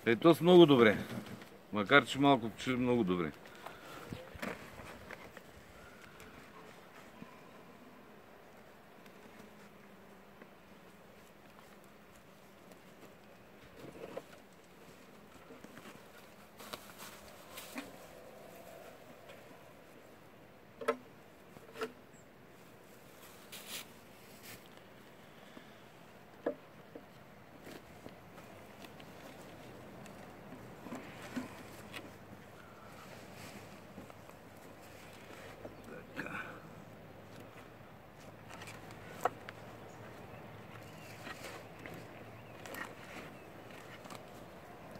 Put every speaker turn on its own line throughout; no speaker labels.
Ето с много добре. Макар че малко че много добре.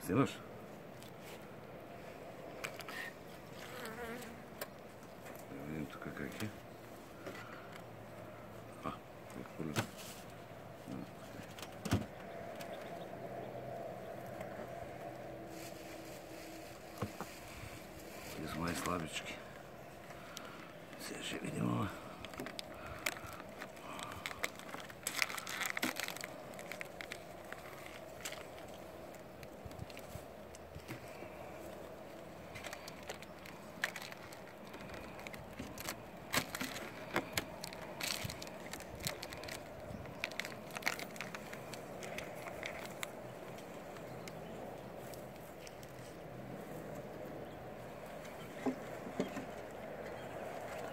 Снимаш? Да видим тук как е. Е хвърля. Те са май слабички. Сега ще видим.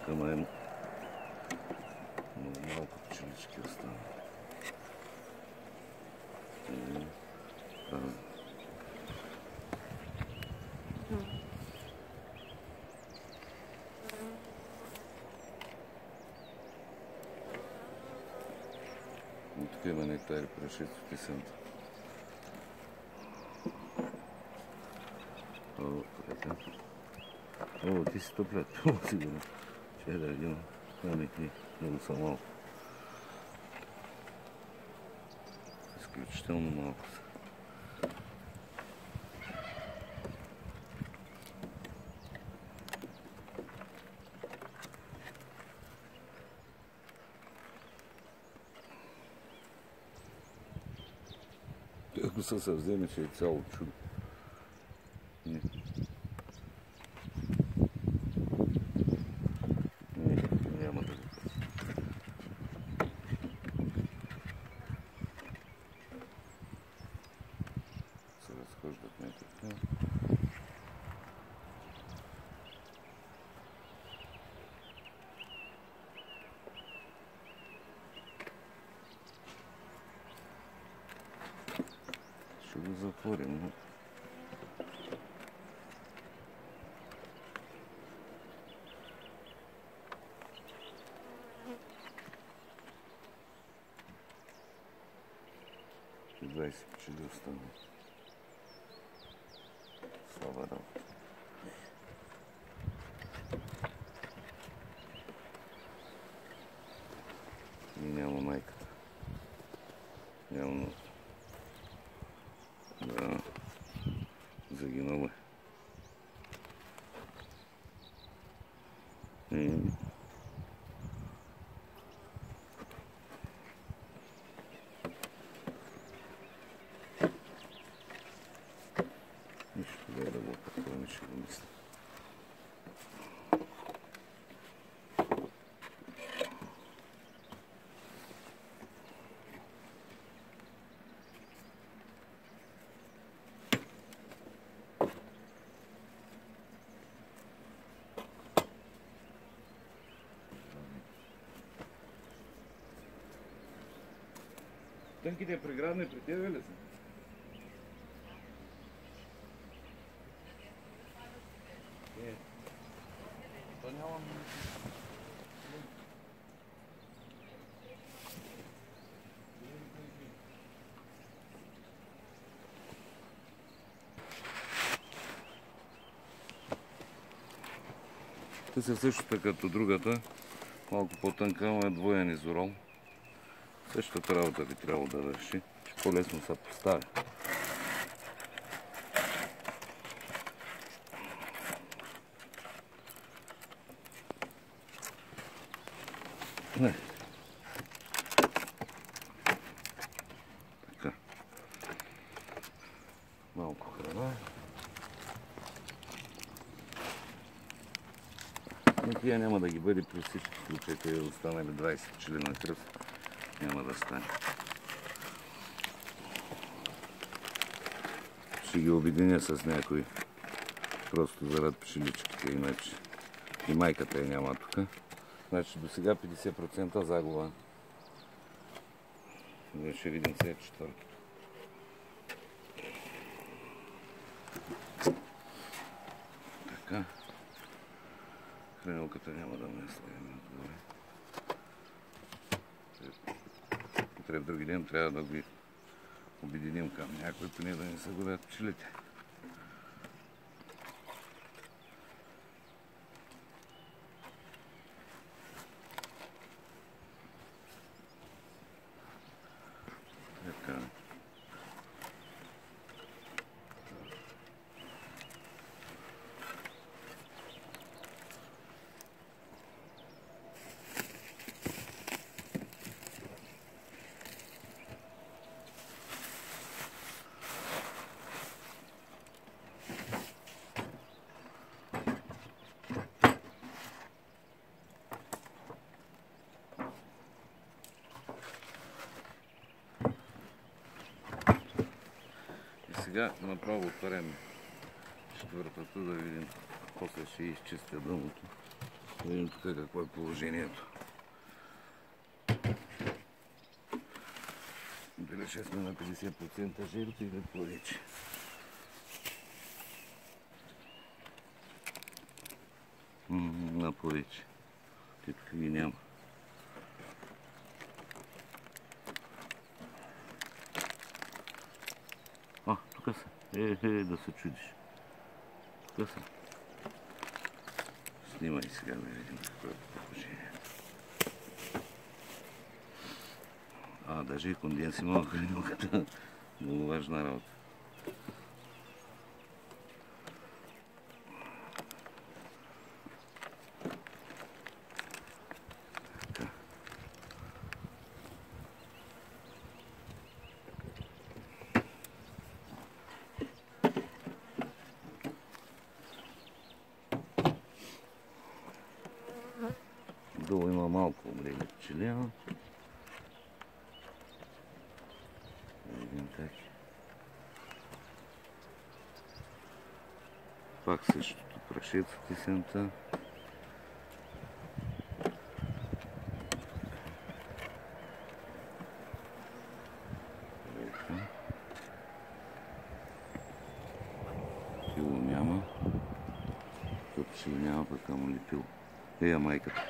Ама е много малко пчелички останат. И тук има нектари прашец в песента. О, ти си топлят. Сигурно. Ще да видим. Намекни. Много са малко. Изключително малко са. Ако се съвземе, че е цяло чудо. Не. Няма да го. Се разхождат някакви. Ще го затворим. Ще 20 пчели остане. Слава работа. И няма майката. Няма. Да. Загинала е. Нищо да го опакваме, ще го мисля. Тънките преградни при тебе ли са? То нямам... Те са същата като другата, малко по-тънка, но е двоен изорол. Същата работа би трябвало да върши, че по-лесно се поставя. Не. Така. малко храна. Но тия няма да ги бъде при всички случаи, те останали 20 пчели на кръв. Няма да стане. Ще ги обединя с някой. Просто зарад пчеличките, иначе. И майката я няма тук. Значи до сега 50% загуба. Ще видим сега четвъртото. Така. Хранилката няма да ме слагаме отгоре. Утре в други ден трябва да ги обединим към някой, поне да не се губят пчелите. Така. Сега направо отваряме четвъртата, да видим. После ще изчистя дъното. Да видим тук какво е положението. Дали ще сме на 50% жирото или повече. На повече. Те тук ги няма. Тук са. Да се чудиш. Тук са. Снимай сега да видим какво е положение. Даже и конденс има в хранилката. Много важна работа. Долу има малко умрели пчели. Да видим как. Пак същото прашец от есента. Пило няма. Тук пчели няма, пък амо ли пило. Ея майката.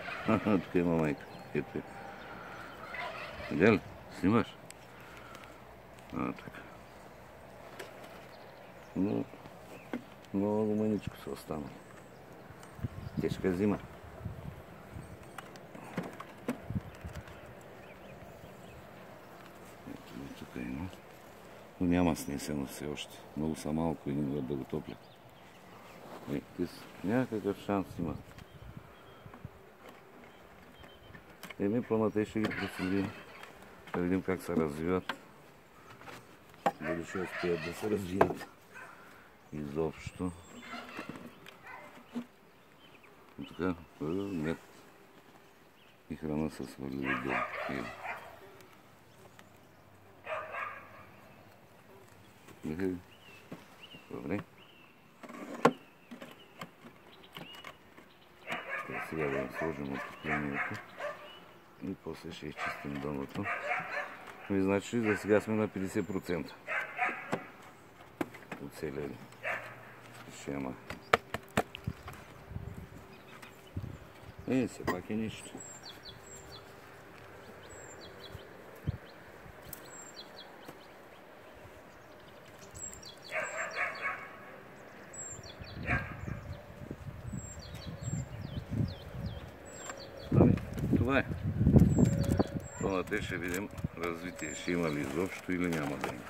Тук има майка. Ето е. Видя ли? Снимаш? Така. Но много мъничко се останало. Тежка зима. Ето тук има. Но няма снесено все още. Много са малко и не могат да го топлят. Някакъв шанс има. По-нататък ще ги проследим, да видим как се развиват. Дали ще успеят да се развият изобщо. Така, мед и храна са свалили долу. Добре. Сега да сложим отоплението. И после ще изчистим дъното. И значи за сега сме на 50%. Оцелели. Шема. Все пак е нищо. Това е. По-нататък ще видим развитие. Ще има ли изобщо или няма да има.